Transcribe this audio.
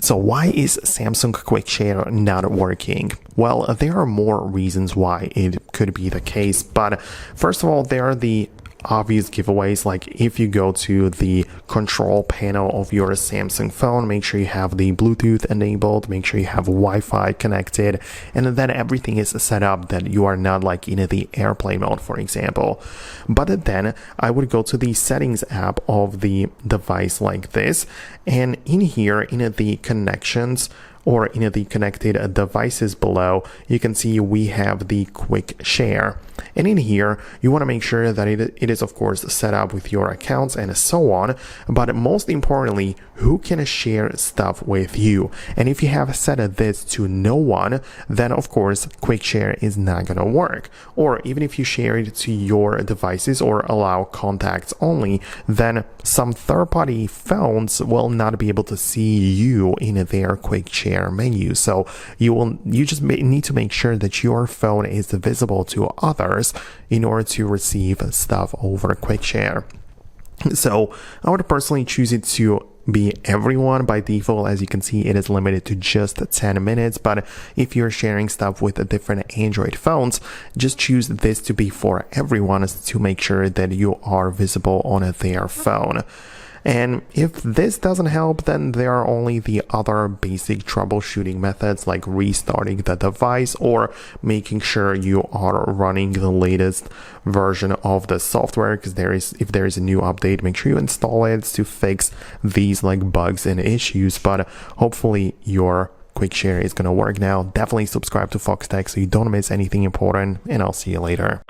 So why is Samsung Quick Share not working? Well, there are more reasons why it could be the case, but first of all, there are the obvious giveaways. Like if you go to the control panel of your Samsung phone, make sure you have the Bluetooth enabled, make sure you have Wi-Fi connected, and then everything is set up that you are not like in the airplane mode, for example. But then I would go to the settings app of the device like this, and in here in the connections or in the connected devices below, you can see we have the Quick Share. And in here, you want to make sure that it is, of course, set up with your accounts and so on. But most importantly, who can share stuff with you? And if you have set this to no one, then of course, Quick Share is not going to work. Or even if you share it to your devices or allow contacts only, then some third-party phones will not be able to see you in their Quick Share menu. So you just need to make sure that your phone is visible to others in order to receive stuff over Quick Share. So I would personally choose it to be everyone. By default, as you can see, it is limited to just 10 minutes, but if you're sharing stuff with different Android phones, just choose this to be for everyone to make sure that you are visible on their phone. And if this doesn't help, then there are only the other basic troubleshooting methods like restarting the device or making sure you are running the latest version of the software, because if there is a new update, make sure you install it to fix these like bugs and issues. But hopefully your Quick Share is going to work now. Definitely subscribe to Foxtecc so you don't miss anything important, and I'll see you later.